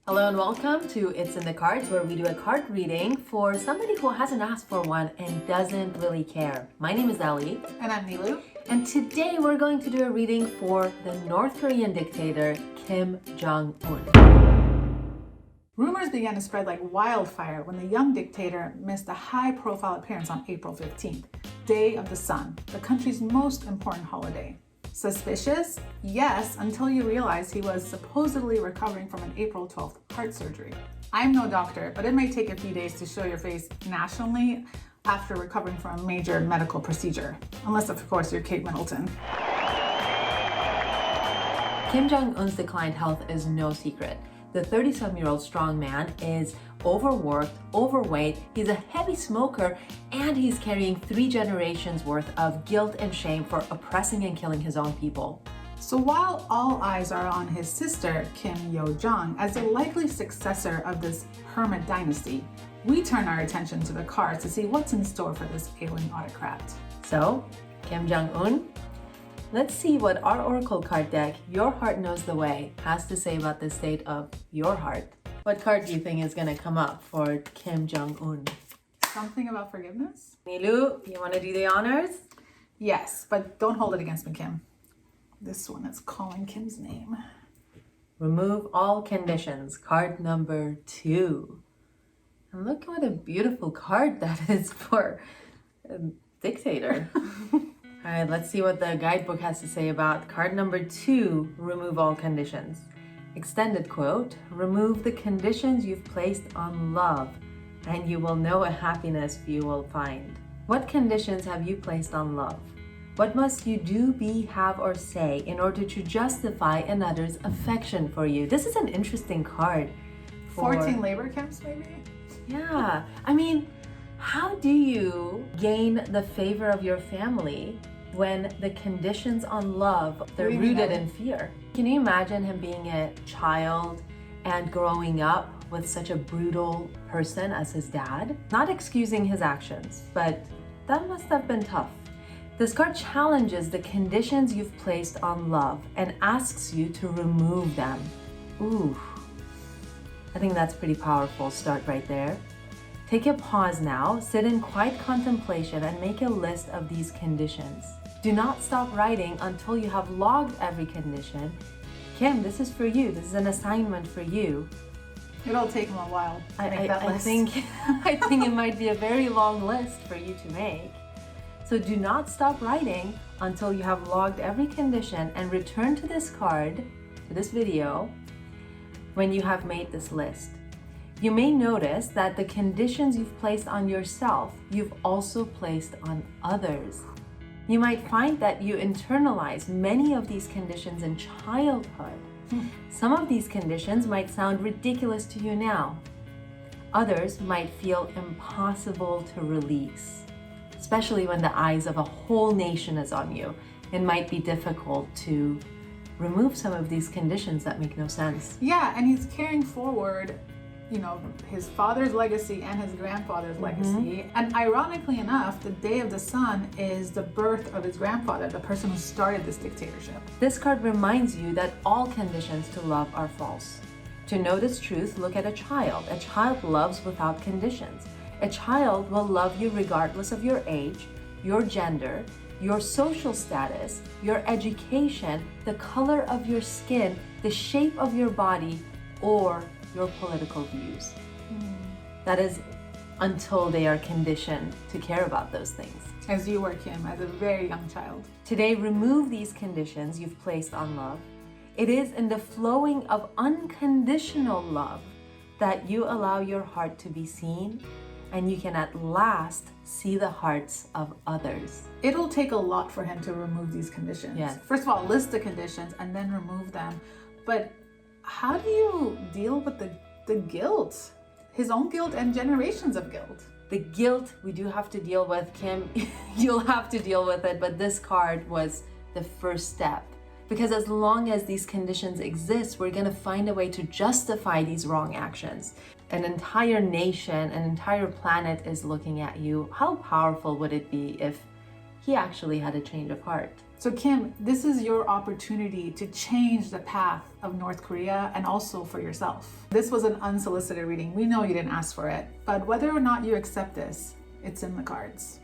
Hello and welcome to It's in the Cards, where we do a card reading for somebody who hasn't asked for one and doesn't really care. My name is Ellie. And I'm Neloo. And today we're going to do a reading for the North Korean dictator, Kim Jong Un. Rumors began to spread like wildfire when the young dictator missed a high-profile appearance on April 15th, Day of the Sun, the country's most important holiday. Suspicious? Yes, until you realize he was supposedly recovering from an April 12th heart surgery. I'm no doctor, but it may take a few days to show your face nationally after recovering from a major medical procedure. Unless, of course, you're Kate Middleton. Kim Jong Un's declined health is no secret. The 37-year-old strong man is overworked, overweight, he's a heavy smoker, and he's carrying 3 generations worth of guilt and shame for oppressing and killing his own people. So while all eyes are on his sister, Kim Yo-jong, as the likely successor of this hermit dynasty, we turn our attention to the cards to see what's in store for this ailing autocrat. So, Kim Jong Un, let's see what our oracle card deck, Your Heart Knows the Way, has to say about the state of your heart. What card do you think is going to come up for Kim Jong Un? Something about forgiveness? Neloo, you want to do the honors? Yes, but don't hold it against me, Kim. This one is calling Kim's name. Remove all conditions, card number 2. And look what a beautiful card that is for a dictator. All right, let's see what the guidebook has to say about card number 2, remove all conditions. Extended quote, remove the conditions you've placed on love, and you will know a happiness you will find. What conditions have you placed on love? What must you do, be, have, or say in order to justify another's affection for you? This is an interesting card. 14 labor camps, maybe? Yeah, I mean, how do you gain the favor of your family when the conditions on love, they're rooted in fear? Can you imagine him being a child and growing up with such a brutal person as his dad? Not excusing his actions, but that must have been tough. This card challenges the conditions you've placed on love and asks you to remove them. Ooh, I think that's pretty powerful start right there. Take a pause now, sit in quiet contemplation, and make a list of these conditions. Do not stop writing until you have logged every condition. Kim, this is for you. This is an assignment for you. It'll take him a while to make that list. I think it might be a very long list for you to make. So do not stop writing until you have logged every condition, and return to this card, to this video, when you have made this list. You may notice that the conditions you've placed on yourself, you've also placed on others. You might find that you internalize many of these conditions in childhood. Some of these conditions might sound ridiculous to you now. Others might feel impossible to release, especially when the eyes of a whole nation is on you. It might be difficult to remove some of these conditions that make no sense. Yeah, and he's carrying forward, his father's legacy and his grandfather's legacy. And ironically enough, the Day of the Sun is the birth of his grandfather, the person who started this dictatorship. This card reminds you that all conditions to love are false. To know this truth, look at a child. A child loves without conditions. A child will love you regardless of your age, your gender, your social status, your education, the color of your skin, the shape of your body, or your political views. That is until they are conditioned to care about those things. As you were, Kim, as a very young child. Today, remove these conditions you've placed on love. It is in the flowing of unconditional love that you allow your heart to be seen, and you can at last see the hearts of others. It'll take a lot for him to remove these conditions. Yes. First of all, list the conditions and then remove them. But how do you deal with the guilt? His own guilt and generations of guilt. The guilt we do have to deal with, Kim. You'll have to deal with it, but this card was the first step. Because as long as these conditions exist, we're gonna find a way to justify these wrong actions. An entire nation, an entire planet is looking at you. How powerful would it be if he actually had a change of heart? So Kim, this is your opportunity to change the path of North Korea and also for yourself. This was an unsolicited reading. We know you didn't ask for it, but whether or not you accept this, it's in the cards.